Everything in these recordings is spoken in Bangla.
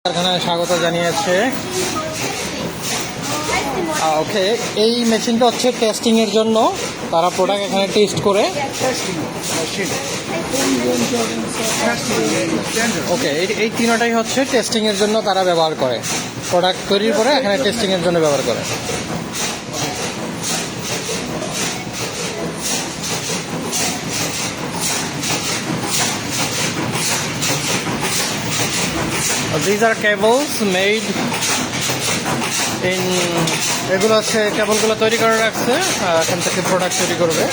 কারখানায় স্বাগত জানিয়েছে। ওকে, এই মেশিনটা হচ্ছে টেস্টিং এর জন্য, তারা প্রোডাক্ট এখানে টেস্ট করে। ওকে, এই তিনটাই হচ্ছে টেস্টিং এর জন্য তারা ব্যবহার করে, প্রোডাক্ট তৈরির পরে এখানে টেস্টিং এর জন্য ব্যবহার করে। These are cables made in, এগুলো হচ্ছে কেবলগুলো তৈরি করে রাখছে, এখান থেকে প্রোডাক্ট তৈরি করবে।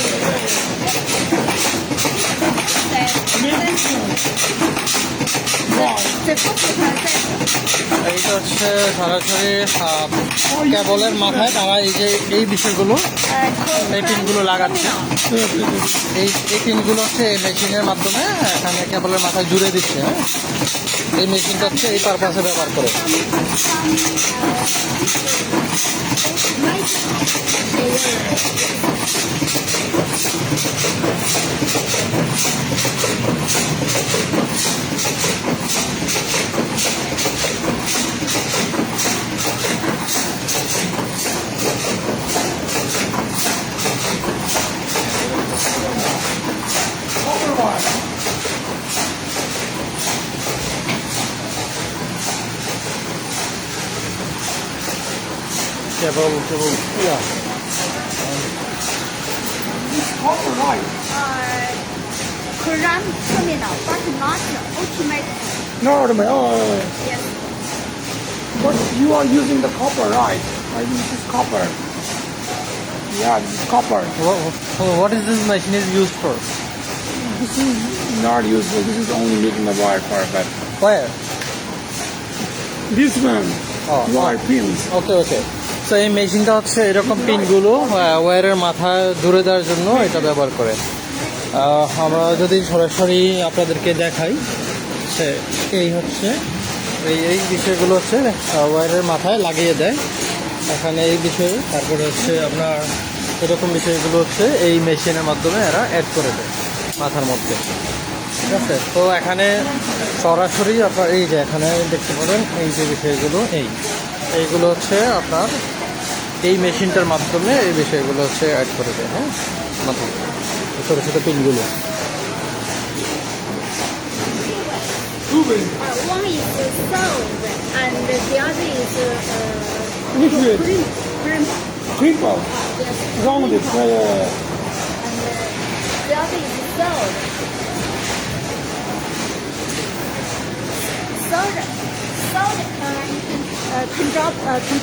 এইটা হচ্ছে সরাসরি কেবলের মাথায় তারা এই বিষয়গুলো, এই পিনগুলো লাগাচ্ছে। এই পিনগুলো হচ্ছে এই মেশিনের মাধ্যমে এখানে কেবলের মাথায় জুড়ে দিচ্ছে। এই মেশিনটা হচ্ছে এই পারপাসে ব্যবহার করে। Cable, yeah. Copper light. Current terminal, but not ultimate. No, oh, Yes. but you are using the copper, right? I use this copper. Yeah, this is copper. What is this machine is used for? This is not useful. This is only making the wire for but Where? this one, Oh, wire pins. ওকে। তো এই মেশিনটা হচ্ছে এরকম পিনগুলো ওয়্যারের মাথায় জুড়ে দেওয়ার জন্য এটা ব্যবহার করে। আমরা যদি সরাসরি আপনাদেরকে দেখাই, এই হচ্ছে এই বিষয়গুলো হচ্ছে ওয়্যারের মাথায় লাগিয়ে দেয় এখানে এই বিষয়ে। তারপরে হচ্ছে আপনার এরকম বিষয়গুলো হচ্ছে এই মেশিনের মাধ্যমে এরা অ্যাড করে দেয় মাথার মধ্যে, ঠিক আছে। তো এখানে সরাসরি আপনার এই যে এখানে দেখতে পারেন এই যে বিষয়গুলো, এইগুলো হচ্ছে আপনার এই মেশিনটার মাধ্যমে এই বিষয়গুলো হচ্ছে অ্যাড করে দেয়। হ্যাঁ, মাথায় ছোটো ছোটো পিনগুলো। One is sound and the other is Liquid. crimper. Crimper. Yes. Round it. And the other is sound. Can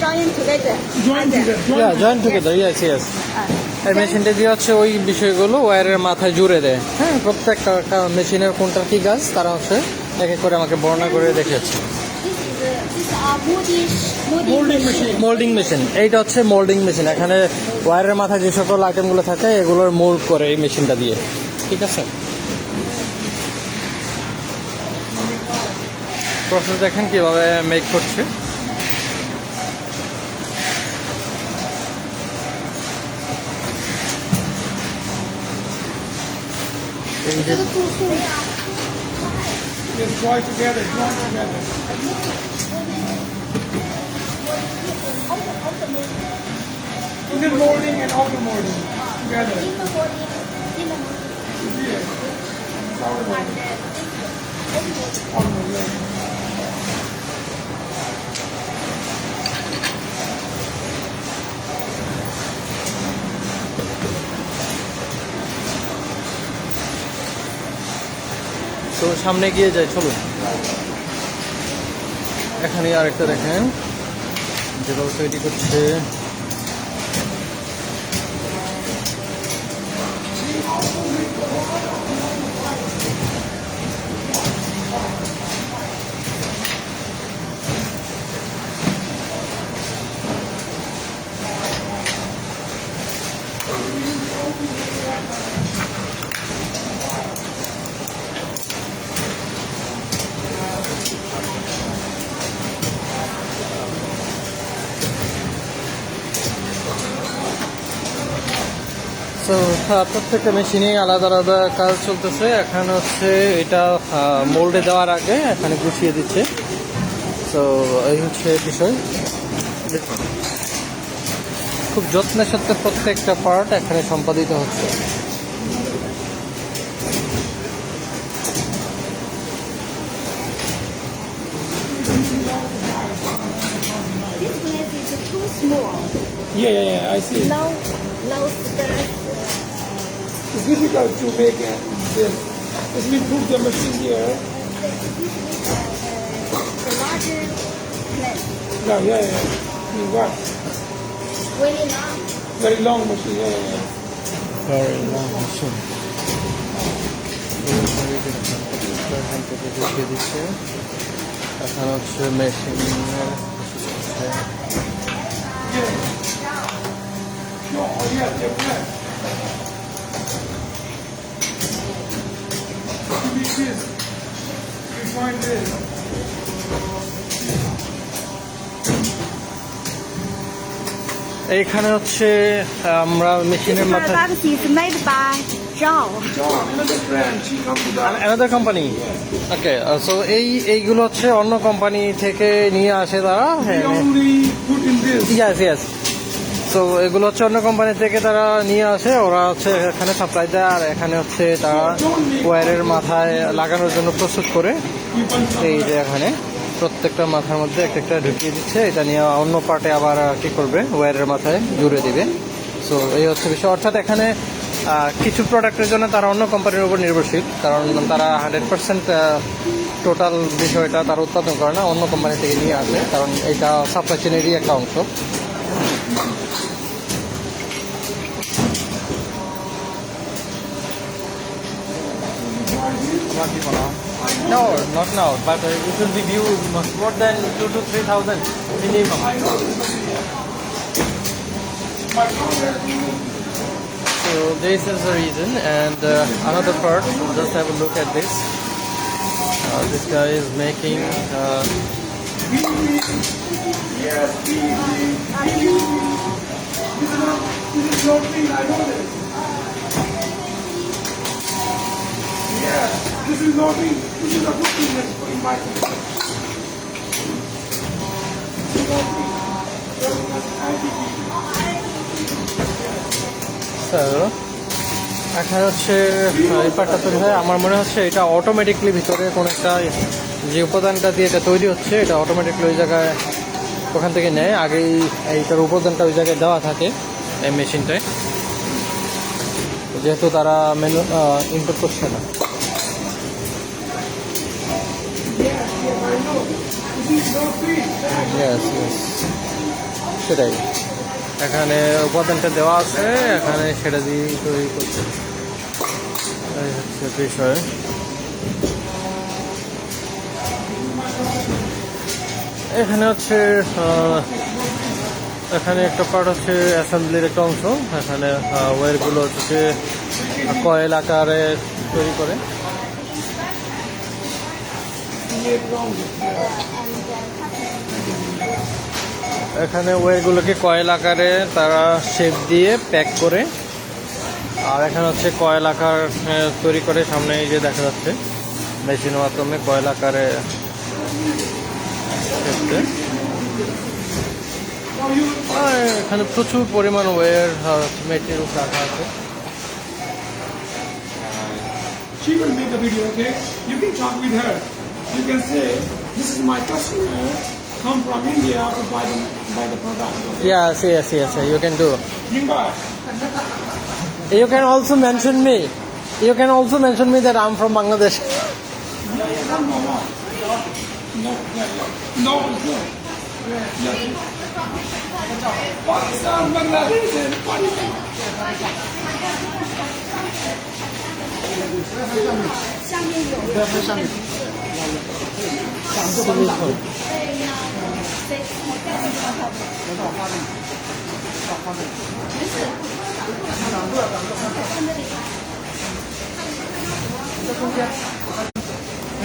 join together. Join together. Join together, yes. এই মেশিনটা দিয়ে হচ্ছে ওই বিষয়গুলো ওয়্যারের মাথায় জুড়ে দেয়। হ্যাঁ, প্রত্যেকটা মেশিনের কোনটার কী কাজ তারা হচ্ছে এক এক করে আমাকে বর্ণনা করে দেখেছে। মোল্ডিং মেশিন, এইটা হচ্ছে মোল্ডিং মেশিন। এখানে ওয়্যারের মাথায় যে সকল আইটেমগুলো থাকে এগুলোর মোল্ড করে এই মেশিনটা দিয়ে, ঠিক আছে। প্রসেস দেখেন কীভাবে মেক করছে। Just join together. Join together. Inner molding and outer molding together. Yes. Outer molding. Outer molding. তো সামনে গিয়ে যায়, চলুন। এখানে আরেকটা দেখেন যেভাবে তৈরি করছে। তো প্রত্যেকটা মেশিনে আলাদা আলাদা কাজ চলতেছে। এখানে হচ্ছে এটা মোল্ডে দেওয়ার আগে এখানে গুছিয়ে দিচ্ছে। তো এই হচ্ছে বিষয়। খুব যত্নের সাথে প্রত্যেকটা পার্ট এখানে সম্পাদিত হচ্ছে। This place is too small. I see. No space. It's difficult to make this. Let me put the machine here. The larger place. No, You got Really long. very long machine. Very long machine. এখান থেকে দেখিয়ে দিচ্ছে। এখন হচ্ছে মেশিনের No, different. You need this. You find this. এইখানে হচ্ছে আমরা মেশিনের This মাথায় product is made by Zhao. John, another brand. She comes to that. Another company. Okay, so এইগুলো হচ্ছে অন্য কোম্পানি থেকে নিয়ে আসে তারা। We only put in this. Yes so এগুলো হচ্ছে অন্য কোম্পানি থেকে তারা নিয়ে আসে, ওরা হচ্ছে এখানে সাপ্লাই দেয়, আর এখানে হচ্ছে তারা ওয়্যারের মাথায় লাগানোর জন্য প্রস্তুত করে। এই যে এখানে প্রত্যেকটা মাথার মধ্যে একটা একটা ঢুকিয়ে দিচ্ছে, এটা নিয়ে অন্য পার্টে আবার কি করবে, ওয়্যারের মাথায় জুড়ে দিবে। সো এই হচ্ছে বিষয়। অর্থাৎ এখানে কিছু প্রোডাক্টের জন্য তারা অন্য কোম্পানির উপর নির্ভরশীল, কারণ তারা 100% টোটাল বিষয়টা তারা উৎপাদন করে না, অন্য কোম্পানি থেকে নিয়ে আসে, কারণ এটা সাপ্লাই চেনেরই একটা অংশ। No, not now, but it will be due more than 2,000 to 3,000 minimum. So this is the reason, and another part. Just have a look at this. This guy is making. This is not clean, I know this. Yeah, this is not clean. This is a good thing that's in my thing. This is not clean. So এখানে হচ্ছে এই পার্টটা তৈরি হয়। আমার মনে হচ্ছে এটা অটোমেটিকলি ভিতরে কোনো একটা যে উপাদানটা দিয়ে এটা তৈরি হচ্ছে, এটা অটোমেটিকলি ওই জায়গায় ওখান থেকে নেয়। আগেই এইটার উপাদানটা ওই জায়গায় দেওয়া থাকে এই মেশিনটায়, যেহেতু তারা ইম্পোর্ট করছে না। Yes. সেটাই, এখানে উপাদানটা দেওয়া আছে, এখানে সেটা দিয়ে তৈরি করছে। এই হচ্ছে বিষয়। এখানে হচ্ছে এখানে একটা পার্ট হচ্ছে অ্যাসেম্বলির একটা অংশ। এখানে ওয়্যারগুলো হচ্ছে কয়েল আকারে তৈরি করে। এখানে ওয়্যারগুলোকে কয়েল আকারে তারা শেপ দিয়ে প্যাক করে, আর এখানে হচ্ছে কয়েল আকার তৈরি করে। সামনে এই যে দেখা যাচ্ছে মেশিনের মাধ্যমে কয়েল আকারে এখানে প্রচুর পরিমাণ ওয়্যার মেটেরিয়াল রাখা আছে। She will make a video, okay? You can talk with her. You can say, this is my customer, come from India to buy the product. Okay? Yes, you can do. You buy. You can also mention me. You can also mention me that I'm from Bangladesh. No, it's not. Pakistan, Bangladesh, and Pakistan. Silicone.